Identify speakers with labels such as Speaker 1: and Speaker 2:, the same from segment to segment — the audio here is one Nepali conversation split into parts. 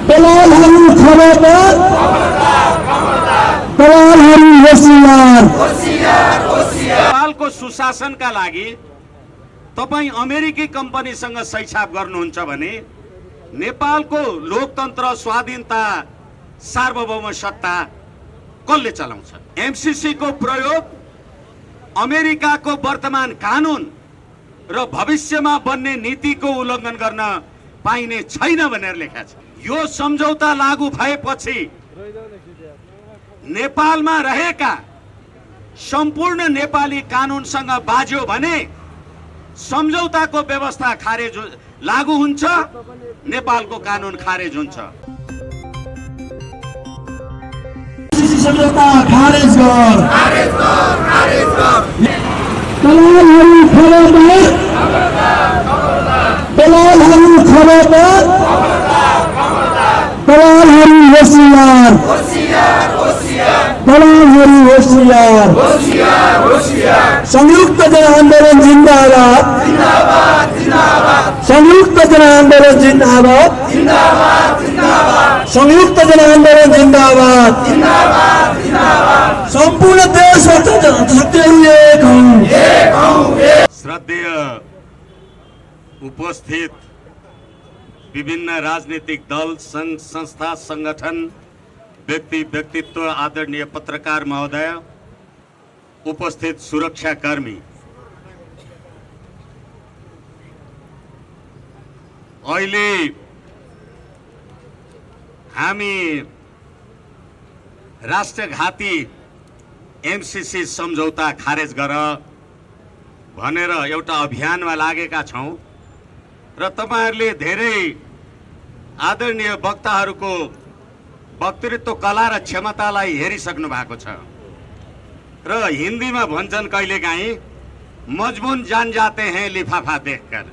Speaker 1: दलालहरू खबरदार, दलालहरू होशियार।
Speaker 2: नेपालको सुशासनका लागि तपाई अमेरिकी कम्पनीसँग सैछाप गर्नुहुन्छ भने नेपालको लोकतन्त्र, स्वाधीनता, सार्वभौम सत्ता कसले चलाउँछ? एमसीसी को प्रयोग अमेरिकाको वर्तमान कानून र भविष्यमा बन्ने नीतिको उल्लङ्घन गर्न पाइने छैन भनेर लेखा छ। यो सम्झौता लागू भएपछि नेपालमा रहेका सम्पूर्ण नेपाली कानूनसँग बाज्यो भने सम्झौताको व्यवस्था खारेज लागू हुन्छ, नेपालको कानून खारेज हुन्छ।
Speaker 1: सम्झौता खारेज गर, दलालहरू खबरदार, दलालहरू खबरदार, दलालहरू होशियार, दलालहरू होशियार। संयुक्त जन आंदोलन जिंदाबाद, संयुक्त जन आंदोलन जिंदाबाद, संयुक्त जन आंदोलन जिंदाबाद। संपूर्ण देश
Speaker 2: श्रद्धेय उपस्थित विभिन्न राजनीतिक दल, संघ संस्था, संगठन, व्यक्तित्व, आदरणीय पत्रकार महोदय, उपस्थित सुरक्षाकर्मी, अहिले हामी राष्ट्रघाती एमसीसी सम्झौता खारेज गर भनेर एउटा अभियानमा लागेका छौं र तपाईहरुले धेरै आदरणीय वक्ताहरूको वक्तृत्व कला र क्षमतालाई हेरिसक्नु भएको छ र हिन्दीमा भन्छन् कहिलेकाहीँ मजबून जान जाते हैं लिफाफा देखकर।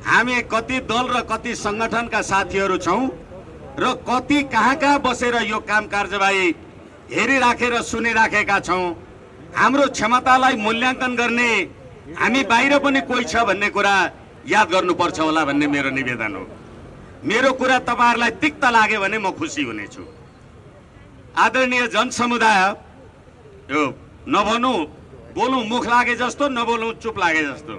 Speaker 2: हामी कति दल र कति संगठनका साथीहरू छौं र कति कहाँ बसेर यो काम कारबाही हेरिराखेर सुनिराखेका छौं। हाम्रो क्षमतालाई मूल्याङ्कन गर्ने हामी बाहिर पनि कोही छ भन्ने कुरा याद गर्नुपर्छ होला भन्ने मेरो निवेदन हो। मेरो कुरा तपाईहरुलाई तिक्त लाग्यो भने म खुसी हुनेछु। आदरणीय जनसमुदाय, यो नभनु बोलौं मुख लागे जस्तो, नबोलौं चुप लागे जस्तो।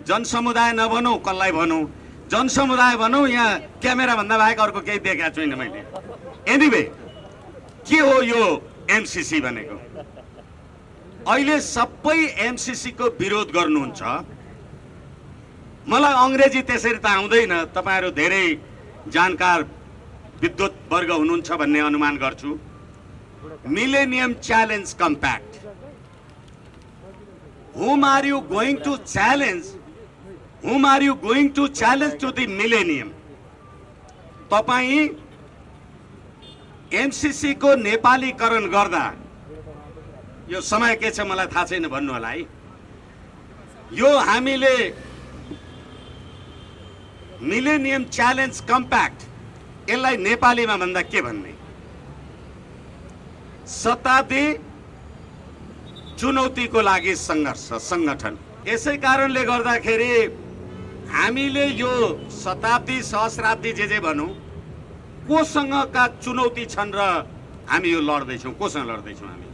Speaker 2: जनसमुदाय नभनौं, कसलाई भनौं? जनसमुदाय भनौं। यहाँ क्यामेरा भन्दा बाहेक अर्को केही देखेको छुइनँ मैले। एनीवे, के हो यो एमसीसी भनेको? अहिले सबै एमसीसी को विरोध गर्नुहुन्छ। मलाई अंग्रेजी त्यसरी त आउँदैन, तपाईहरु धेरै जानकार विद्वत वर्ग हुनुहुन्छ भन्ने अनुमान गर्छु। Millennium challenge compact. Whom are you going to challenge? Whom are you going to challenge to the millennium? तपाई एमसीसी को नेपालीकरण गर्दा यो समय के छ मलाई थाहा छैन भन्नु होला है। यो हामीले मिलेनियम च्यालेन्ज कम्प्याक्ट यसलाई नेपालीमा भन्दा के भन्ने? शताब्दी चुनौतीको लागि संघर्ष संगठन। यसै कारणले गर्दाखेरि हामीले यो शताब्दी सहस्राब्दी जे भनौं कोसँगका चुनौती छन् र हामी यो लड्दैछौं। कोसँग लड्दैछौं हामी?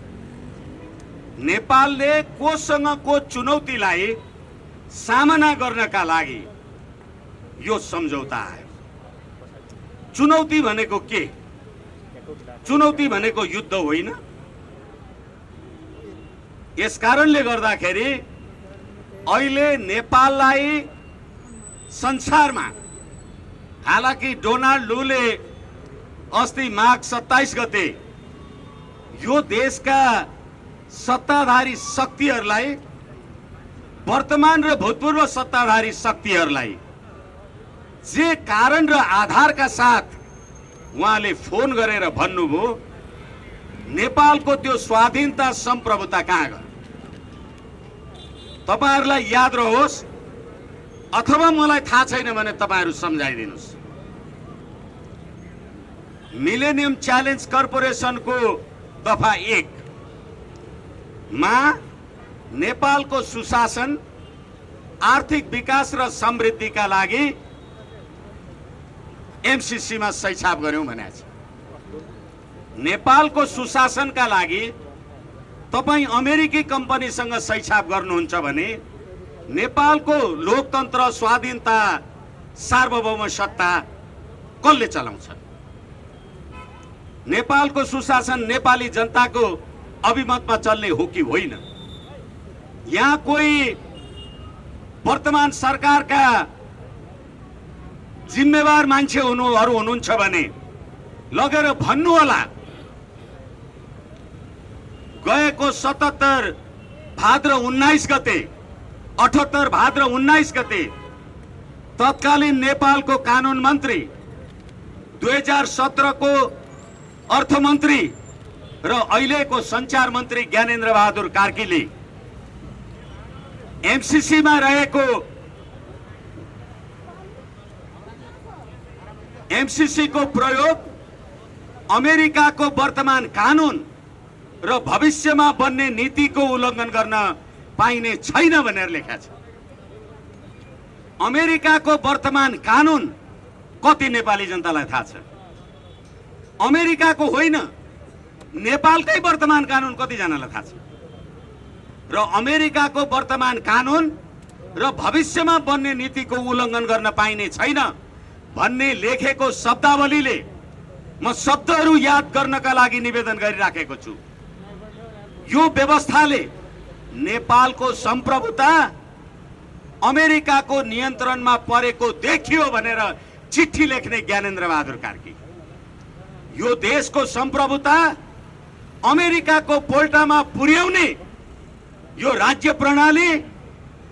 Speaker 2: नेपालले कोसँगको चुनौतीलाई सामना गर्नका लागि यो सम्झौता आयो। चुनौती भनेको के? चुनौती भनेको युद्ध होइन। यस कारणले गर्दाखेरि अहिले नेपाललाई संसारमा, हालाकि डोनाल्ड लूले अस्ति माघ 27 गते यो देशका सत्ताधारी शक्तिहरूलाई, वर्तमान र भूतपूर्व सत्ताधारी शक्तिहरूलाई जे कारण र आधारका साथ उहाँले फोन गरेर भन्नुभयो नेपालको त्यो स्वाधीनता सम्प्रभुता कहाँ गयो? तपाईहरुलाई याद रहोस् अथवा मलाई थाहा छैन भने तपाईहरु सम्झाइदिनुस्। मिलेनियम च्यालेन्ज कर्पोरेसनको दफा 1 मा नेपालको सुशासन, आर्थिक विकास र समृद्धिका लागि एमसीसीमा सहीछाप गर्यौं भनेको छ। नेपालको सुशासनका लागि तपाईं अमेरिकी कम्पनीसँग सहीछाप गर्नुहुन्छ भने नेपालको लोकतन्त्र, स्वाधीनता, सार्वभौम सत्ता कसले चलाउँछ? नेपालको सुशासन नेपाली जनताको अभिमतमा चल्ने हो कि होइन? यहाँ कोही वर्तमान सरकारका जिम्मेवार मान्छेहरू हुनुहुन्छ भने लगेर भन्नु होला। गएको 77 भाद्र 19 गते 78 भाद्र 19 गते तत्कालीन नेपालको कानुन मन्त्री, 2017 को अर्थमन्त्री र अहिलेको सञ्चार मन्त्री ज्ञानेन्द्र बहादुर कार्कीले एमसीसीमा रहेको एमसीसी को प्रयोग अमेरिकाको वर्तमान कानुन र भविष्यमा बन्ने नीतिको उल्लङ्घन गर्न पाइने छैन भनेर लेखा छ। अमेरिकाको वर्तमान कानुन कति नेपाली जनतालाई थाहा छ? अमेरिकाको होइन, नेपालकै वर्तमान कानुन कतिजनालाई थाहा छ? र अमेरिकाको वर्तमान कानुन र भविष्यमा बन्ने नीतिको उल्लङ्घन गर्न पाइने छैन भन्ने लेखेको शब्दावलीले म शब्दहरू याद गर्नका लागि निवेदन गरिराखेको छु। यो व्यवस्थाले नेपालको सम्प्रभुता अमेरिकाको नियन्त्रणमा परेको देखियो भनेर चिठी लेख्ने ज्ञानेन्द्र बहादुर कार्की, यो देशको सम्प्रभुता अमेरिकाको पोल्टामा पुर्याउने यो राज्य प्रणाली,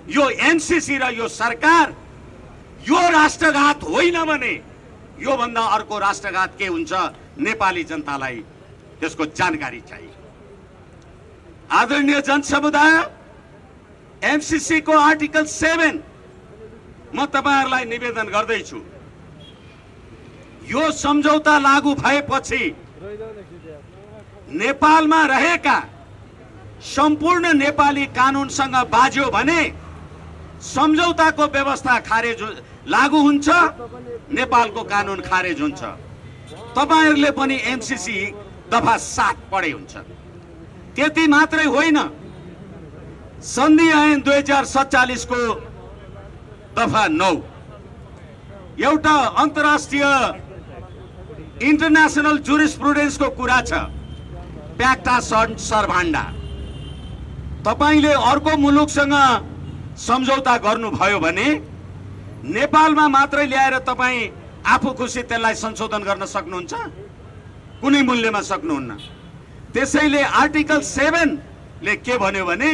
Speaker 2: यो एमसीसी र यो सरकार, यो राष्ट्रघात होइन भने यो भन्दा अर्को राष्ट्रघात के हुन्छ नेपाली जनतालाई त्यसको जानकारी चाहिए। आदरणीय जनसमुदाय, एमसीसी को आर्टिकल 7 म तपाईहरुलाई निवेदन गर्दैछु। यो सम्झौता लागू भएपछि नेपालमा रहेका सम्पूर्ण नेपाली कानुनसँग बाज्यो भने सम्झौताको व्यवस्था खारेज लागू हुन्छ, नेपालको कानुन खारेज हुन्छ। तपाईहरुले पनि एमसीसी दफा 7 पढे हुन्छ। त्यति मात्रै होइन, सन्धि ऐन 2047 को दफा 9 एउटा अन्तर्राष्ट्रिय इन्टरनेशनल जुरिस्प्रुडेन्स को कुरा छ, प्याक्टा सर्भान्डा। तपाईले अर्को मुलुकसँग सम्झौता गर्नुभयो भने नेपालमा मात्रै ल्याएर तपाई आफू खुसी त्यसलाई संशोधन गर्न सक्नुहुन्छ? कुनै मूल्यमा सक्नुहुन्न। त्यसैले आर्टिकल 7 ले के भन्यो भने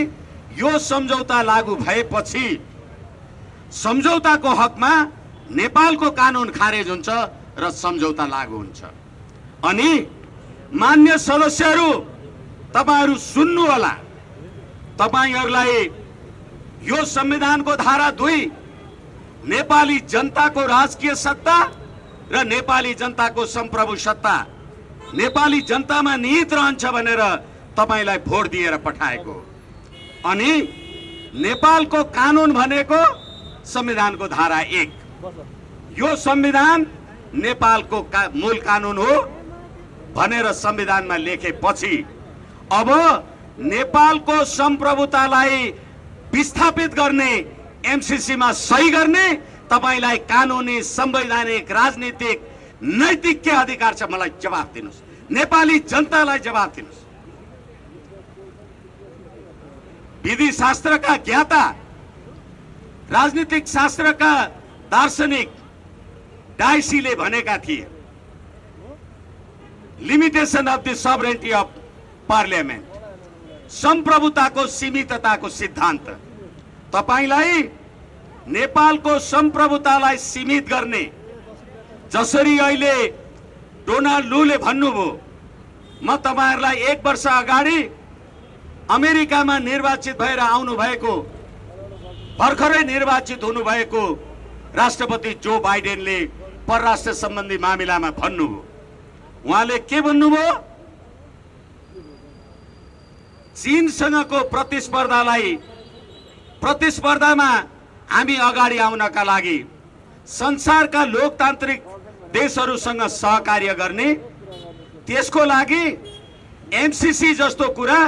Speaker 2: यो सम्झौता लागू भएपछि सम्झौताको हकमा नेपालको कानुन खारेज हुन्छ र सम्झौता लागू हुन्छ। अनि मान्य सदस्यहरू, तपाईहरु सुन्नु होला, तपाईहरुलाई यो संविधानको धारा 2 नेपाली जनताको राजकीय सत्ता र नेपाली जनताको सम्प्रभु सत्ता नेपाली जनतामा निहित रहन्छ भनेर तपाईलाई भोट दिएर पठाएको। अनि नेपालको कानुन भनेको संविधानको धारा 1, यो संविधान नेपालको मूल कानुन हो भनेर संविधानमा लेखेपछि अब नेपालको सम्प्रभुतालाई विस्थापित गर्ने, एमसीसी मा सही गर्ने तपाईलाई कानुनी, संवैधानिक, राजनीतिक, नैतिक के अधिकार छ? मलाई जवाफ दिनुस्। नेपाली जनतालाई जवाफ दिनुस्। विधि शास्त्रका ज्ञाता, राजनीतिक शास्त्रका दार्शनिक डाइसीले भनेका थिए, limitation of the sovereignty of parliament, सम्प्रभुताको सीमितताको सिद्धान्त। तपाईलाई नेपालको सम्प्रभुतालाई सीमित गर्ने, जसरी अहिले डोनाल्ड लूले भन्नुभयो, म तपाईहरुलाई 1 वर्ष अगाडि अमेरिकामा निर्वाचित भएर आउनु भएको, भर्खरै निर्वाचित हुनु भएको राष्ट्रपति जो बाइडेनले परराष्ट्र सम्बन्धी मामिलामा भन्नुभयो। उहाँले के भन्नुभयो? चीनसँगको प्रतिस्पर्धामा हामी अगाडि आउनका लागि संसारका लोकतान्त्रिक देशहरूसँग सहकार्य गर्ने, त्यसको लागि एमसीसी जस्तो कुरा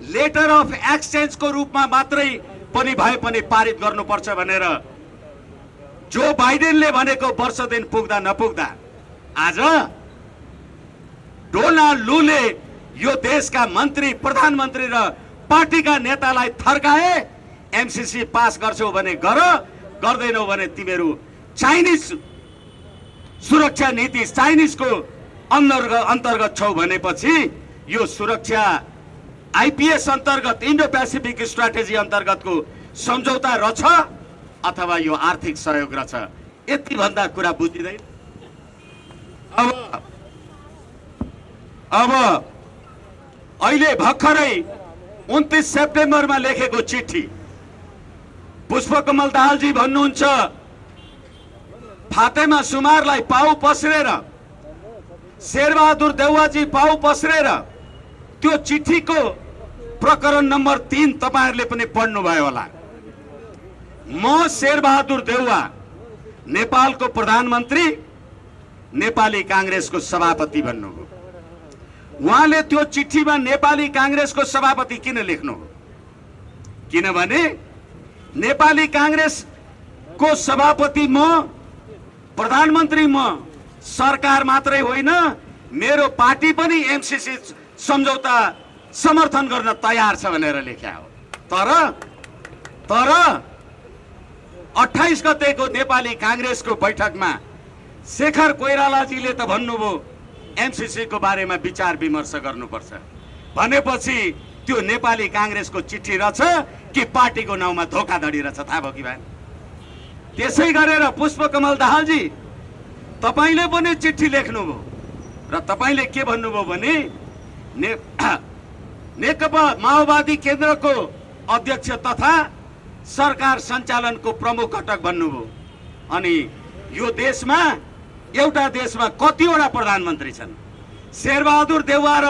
Speaker 2: लेटर अफ एक्सचेन्जको रूपमा मात्रै पनि भए पनि पारित गर्नुपर्छ भनेर जो बाइडेनले भनेको वर्ष दिन पुग्दा नपुग्दा आज डोनाल्ड लूले यो देशका मन्त्री, प्रधानमन्त्री र पार्टीका नेतालाई थर्काए। एमसीसी पास गर्छौ भने गर, गर्दैनौ भने तिमीहरू चाइनिज सुरक्षा नीति, चाइनिजको अन्तर्गत छौ भनेपछि यो सुरक्षा आइपीएस अन्तर्गत, इन्डो पेसिफिक स्ट्राटेजी अन्तर्गतको सम्झौता रहेछ अथवा यो आर्थिक सहयोग रहेछ, यति भन्दा कुरा बुझिँदैन। अब अहिले भर्खरै 29 सेप्टेम्बरमा लेखेको चिठी, पुष्पकमल दाहालजी भन्नुहुन्छ फातेमा सुमारलाई पाउ पस्रेर, शेरबहादुर देउवाजी पाउ पस्रेर त्यो चिठीको प्रकरण नम्बर 3 तपाईहरुले पनि पढ्नुभयो होला। म शेरबहादुर देउवा नेपालको प्रधानमन्त्री, नेपाली कांग्रेसको सभापति भन्नुभयो। उहाँले त्यो चिठीमा नेपाली कांग्रेसको सभापति किन लेख्नु? किनभने नेपाली कांग्रेसको सभापति म, प्रधानमन्त्री म, सरकार मात्रै होइन मेरो पार्टी पनि एमसीसी सम्झौता समर्थन गर्न तयार छ भनेर लेख्या हो। तर 28 गतेको नेपाली कांग्रेसको बैठकमा शेखर कोइरालाजीले त भन्नुभयो एमसीसी को बारेमा विचार विमर्श गर्नुपर्छ भनेपछि त्यो नेपाली कांग्रेसको चिठी रहेछ कि पार्टीको नाउँमा धोखाधडी रहेछ, थाहा भयो कि भएन? त्यसै गरेर पुष्पकमल दाहालजी तपाईले पनि चिठी लेख्नुभयो र तपाईले के भन्नुभयो भने नेकपा माओवादी केन्द्रको अध्यक्ष तथा सरकार सञ्चालनको प्रमुख घटक भन्नुभयो। अनि यो देशमा, एउटा देशमा कतिवटा प्रधानमन्त्री छन्? शेरबहादुर देउवा र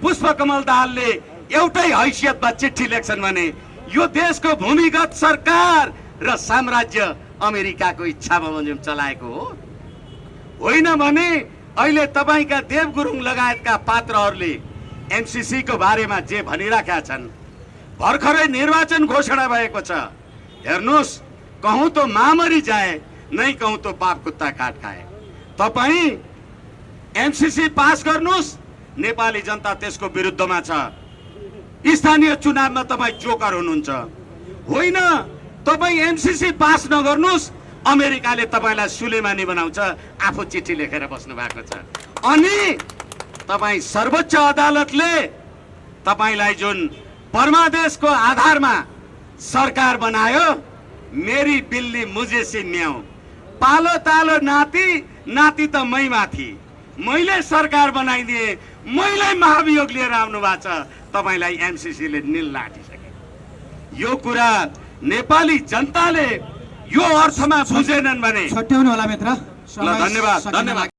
Speaker 2: पुष्पकमल दाहालले एउटै हैसियतमा चिठी लेख्छन् भने यो देशको भूमिगत सरकार र साम्राज्य अमेरिकाको इच्छा बमोजिम चलाएको हो। होइन भने अहिले तपाईका देव गुरुङ लगायतका पात्रहरूले एमसीसी को बारेमा जे भनिराखेका छन्, भर्खरै निर्वाचन घोषणा भएको छ। हेर्नुस्, कहूँ तो मामरी जाए, नहीं कहूँ तो बाप कुत्ता काट खाए। तपाईं एमसीसी पास गर्नुस्, नेपाली जनता त्यसको विरुद्धमा छ। स्थानीय चुनावमा तपाईं जोकर हुनुहुन्छ। होइन, तपाईं एमसीसी पास नगर्नुस्, अमेरिकाले तपाईलाई सुलेमानी बनाउँछ, आफू चिठी लेखेर बस्नु भएको छ। अनि तपाईं सर्वोच्च अदालतले तपाईलाई जुन परमादेशको आधारमा सरकार बनायो, मेरी बिल्ली मुझे से म्याऊ, पालो तालो नाति, नाति त मै माथि, मैले सरकार बनाइदिए, मैले महाभियोग लिएर आउनु भएको छ, तपाईलाई एमसीसी ले निल लाटिसके। यो कुरा नेपाली जनताले यो अर्थमा बुझेनन् भने
Speaker 3: छट्याउनु होला मित्र।
Speaker 2: ल, धन्यवाद।